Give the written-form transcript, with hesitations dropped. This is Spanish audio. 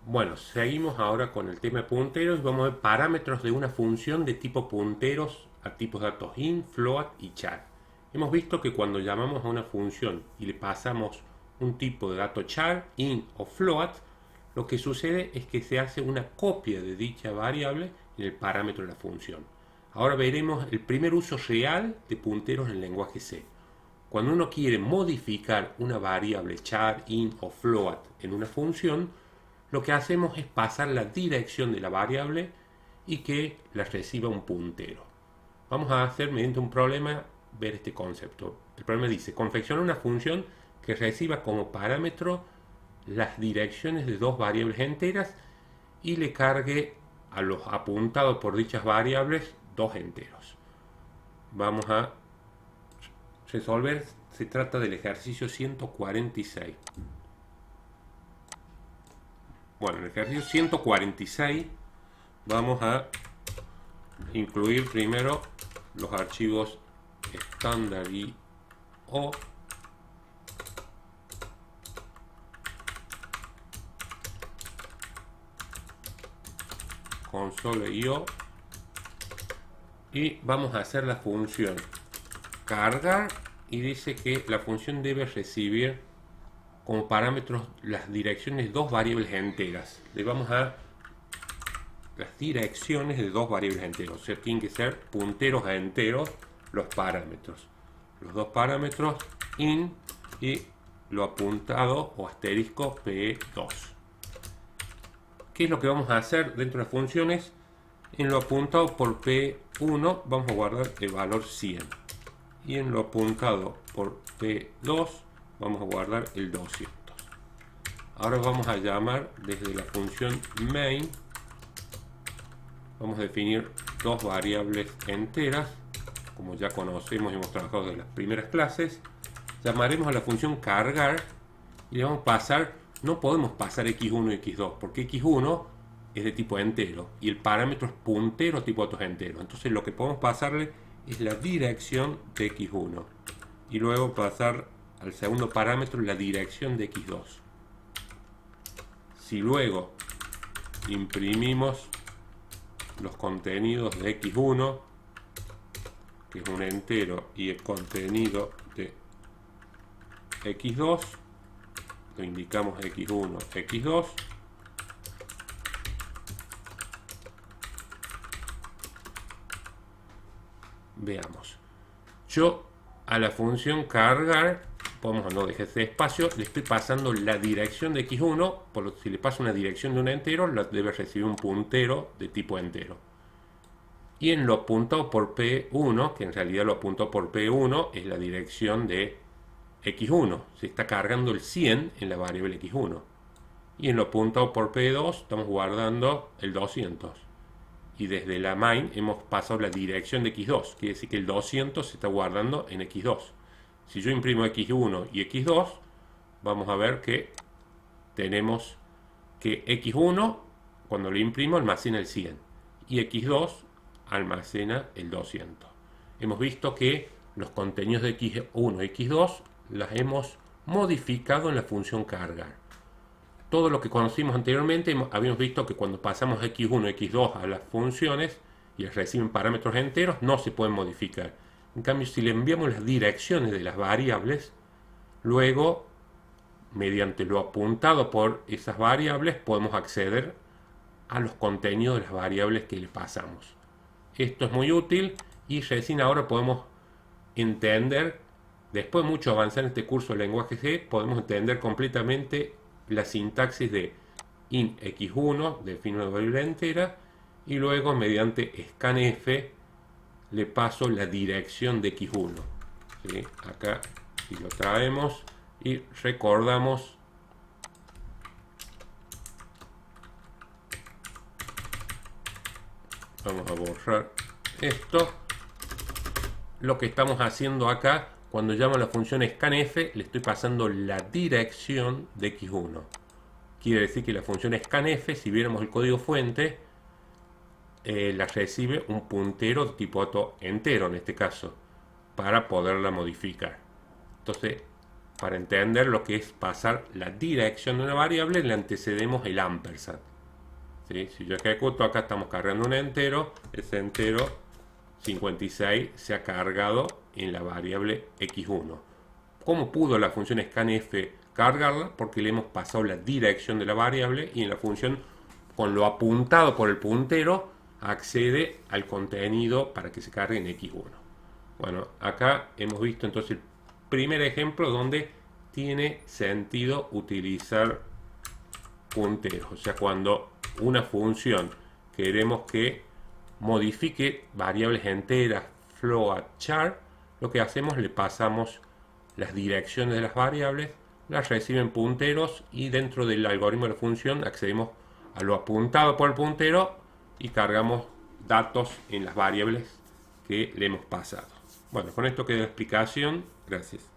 Bueno, seguimos ahora con el tema de punteros y vamos a ver parámetros de una función de tipo punteros a tipos de datos int, float y char. Hemos visto que cuando llamamos a una función y le pasamos un tipo de dato char, int o float, lo que sucede es que se hace una copia de dicha variable en el parámetro de la función. Ahora veremos el primer uso real de punteros en el lenguaje C. Cuando uno quiere modificar una variable char, int o float en una función, lo que hacemos es pasar la dirección de la variable y que la reciba un puntero. Vamos a hacer mediante un problema ver este concepto. El problema dice, confecciona una función que reciba como parámetro las direcciones de dos variables enteras y le cargue a los apuntados por dichas variables dos enteros. Vamos a resolver, se trata del ejercicio 146. Bueno, en el ejercicio 146 vamos a incluir primero los archivos estándar y o console.io y vamos a hacer la función cargar y dice que la función debe recibir como parámetros las direcciones de dos variables enteras. Le vamos a las direcciones de dos variables enteras, o sea, tienen que ser punteros a enteros los parámetros. Los dos parámetros int y lo apuntado o asterisco p2. ¿Qué es lo que vamos a hacer dentro de las funciones? En lo apuntado por p1 vamos a guardar el valor 100 y en lo apuntado por p2 vamos a guardar el 200. Ahora vamos a llamar desde la función main, vamos a definir dos variables enteras, como ya conocemos y hemos trabajado en las primeras clases. Llamaremos a la función cargar y le vamos a pasar, no podemos pasar x1 y x2, porque x1 es de tipo entero y el parámetro es puntero tipo datos enteros. Entonces lo que podemos pasarle es la dirección de x1 y luego pasar al segundo parámetro la dirección de x2. Si luego imprimimos los contenidos de x1, que es un entero, y el contenido de x2, lo indicamos x1, x2, veamos. Yo a la función cargar, podemos no dejar ese espacio, le estoy pasando la dirección de x1, por lo que si le paso una dirección de un entero, debe recibir un puntero de tipo entero. Y en lo apuntado por P1, que en realidad lo apuntado por P1 es la dirección de X1. Se está cargando el 100 en la variable X1. Y en lo apuntado por P2 estamos guardando el 200. Y desde la main hemos pasado la dirección de X2. Quiere decir que el 200 se está guardando en X2. Si yo imprimo X1 y X2, vamos a ver que tenemos que X1, cuando lo imprimo, almacena el 100. Y X2 almacena el 200. Hemos visto que los contenidos de x1 y x2 las hemos modificado en la función cargar. Todo lo que conocimos anteriormente, habíamos visto que cuando pasamos x1 y x2 a las funciones y reciben parámetros enteros, no se pueden modificar. En cambio, si le enviamos las direcciones de las variables, luego, mediante lo apuntado por esas variables, podemos acceder a los contenidos de las variables que le pasamos. Esto es muy útil y recién ahora podemos entender, después de mucho avanzar en este curso de lenguaje C, podemos entender completamente la sintaxis de int x1, defino una variable entera, y luego mediante scanf le paso la dirección de x1. ¿Sí? Acá si lo traemos y recordamos, vamos a borrar esto. Lo que estamos haciendo acá, cuando llamo a la función scanf, le estoy pasando la dirección de x1. Quiere decir que la función scanf, si viéramos el código fuente, la recibe un puntero de tipo entero en este caso, para poderla modificar. Entonces, Para entender lo que es pasar la dirección de una variable, le antecedemos el ampersand. ¿Sí? Si yo ejecuto, acá estamos cargando un entero, ese entero 56 se ha cargado en la variable x1. ¿Cómo pudo la función scanf cargarla? Porque le hemos pasado la dirección de la variable y en la función, con lo apuntado por el puntero, accede al contenido para que se cargue en x1. Bueno, acá hemos visto entonces el primer ejemplo donde tiene sentido utilizar punteros. O sea, cuando una función queremos que modifique variables enteras, float, char, lo que hacemos, le pasamos las direcciones de las variables, las reciben punteros y dentro del algoritmo de la función accedemos a lo apuntado por el puntero y cargamos datos en las variables que le hemos pasado. Bueno, con esto queda la explicación. Gracias.